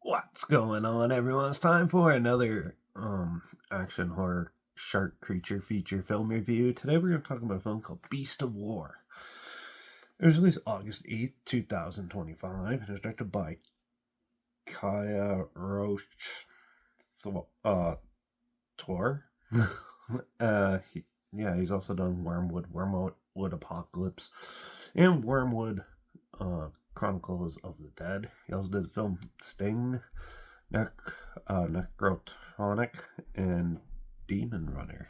What's going on, everyone? It's time for another action horror shark creature feature film review. Today we're going to talk about a film called Beast of War. It was released August 8th, 2025. It was directed by Kaya Roche Tor. He's also done Wormwood Apocalypse, and Wormwood Chronicles of the Dead. He also did the film Sting, Necrotronic, and Demon Runner.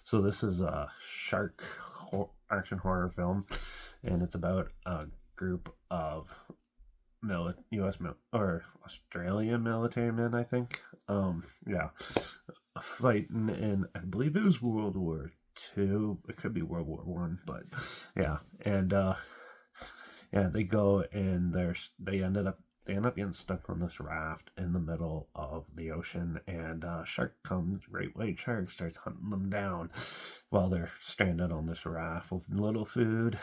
So this is a shark action horror film, and it's about a group of U.S. or Australian military men, I think. Fighting in, I believe it was World War II. It could be World War One, but yeah, and they go and they end up getting stuck on this raft in the middle of the ocean, and shark comes, great white shark starts hunting them down while they're stranded on this raft with little food,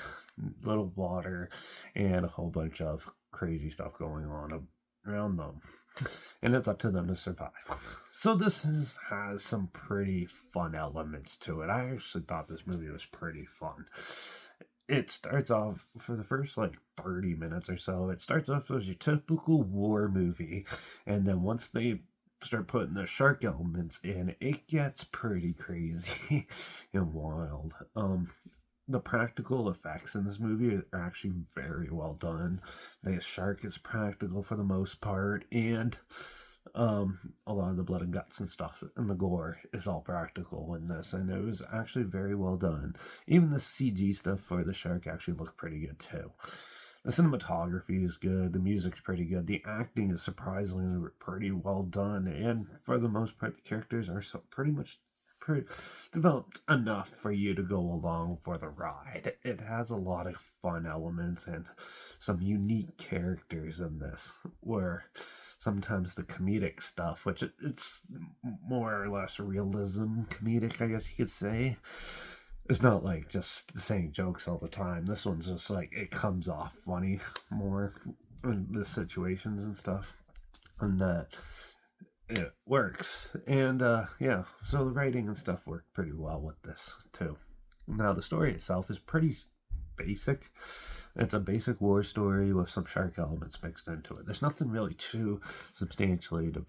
little water, and a whole bunch of crazy stuff going on around them, and it's up to them to survive. So this has some pretty fun elements to it. I actually thought this movie was pretty fun. It starts off, for the first 30 minutes or so, it starts off as your typical war movie, and then once they start putting the shark elements in, it gets pretty crazy and wild. The practical effects in this movie are actually very well done. The shark is practical for the most part, and a lot of the blood and guts and stuff and the gore is all practical in this, and it was actually very well done. Even the CG stuff for the shark actually looked pretty good too. The cinematography is good, the music's pretty good, the acting is surprisingly pretty well done, and for the most part the characters are pretty developed enough for you to go along for the ride. It has a lot of fun elements and some unique characters in this, where sometimes the comedic stuff, which it's more or less realism comedic, I guess you could say. It's not just saying jokes all the time. This one's just it comes off funny more in the situations and stuff, and that it works. And so the writing and stuff worked pretty well with this too. Now the story itself is pretty basic. It's a basic war story with some shark elements mixed into it. There's nothing really too substantially to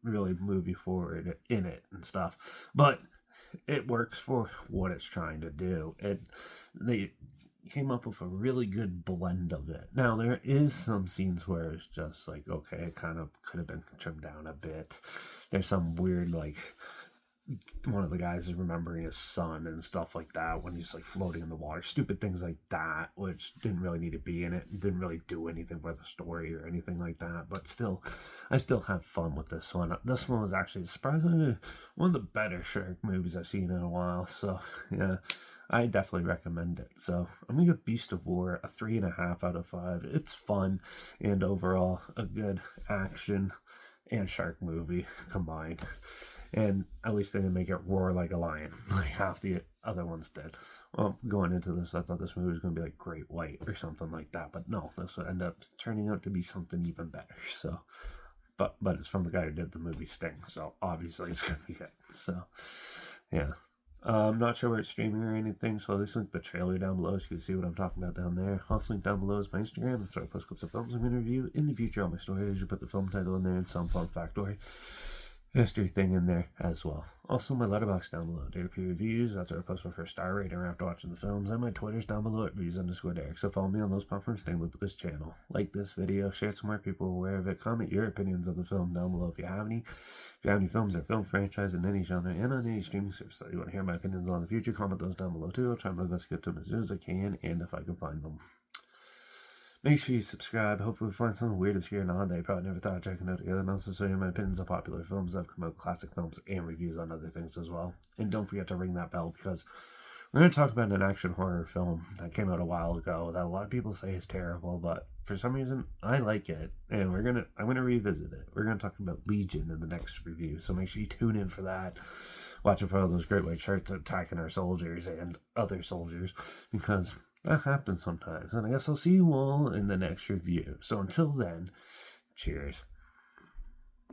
really move you forward in it and stuff, but it works for what it's trying to do. They came up with a really good blend of it. Now there is some scenes where it's just okay, it kind of could have been trimmed down a bit. There's some weird one of the guys is remembering his son and stuff like that when he's floating in the water. Stupid things like that, which didn't really need to be in it. It didn't really do anything for the story or anything like that. But still, I still have fun with this one. This one was actually surprisingly one of the better shark movies I've seen in a while. So yeah, I definitely recommend it. So I'm gonna give Beast of War a 3.5 out of 5. It's fun and overall a good action and shark movie combined. And at least they didn't make it roar like a lion like half the other ones did. Well, going into this, I thought this movie was going to be Great White or something like that, but no, this would end up turning out to be something even better. So, but it's from the guy who did the movie Sting, so obviously it's going to be good. So, yeah. I'm not sure where it's streaming or anything, so I'll just link the trailer down below so you can see what I'm talking about down there. Also link down below is my Instagram. That's where I post clips of films I'm going to review in the future on my story. I usually put the film title in there and some fun factoid history thing in there as well. Also my Letterbox down below, Derek Reviews. That's where I post my first star rating after watching the films, and my Twitter's down below at reviews_Derek. So follow me on those platforms, stay with this channel. Like this video, share it so more people are aware of it. Comment your opinions of the film down below if you have any. If you have any films or film franchise in any genre and on any streaming service that you want to hear my opinions on in the future, comment those down below too. I'll try my best to get to them as soon as I can, and if I can find them. Make sure you subscribe. Hopefully we find something weird, obscure, and odd that you probably never thought of checking out together. And also show you my opinions on popular films that have come out, classic films, and reviews on other things as well. And don't forget to ring that bell, because we're going to talk about an action horror film that came out a while ago that a lot of people say is terrible, but for some reason I like it, and I'm gonna revisit it. We're gonna talk about Legion in the next review, so make sure you tune in for that. Watch for all those great white sharks attacking our soldiers and other soldiers, because that happens sometimes. And I guess I'll see you all in the next review. So until then, cheers.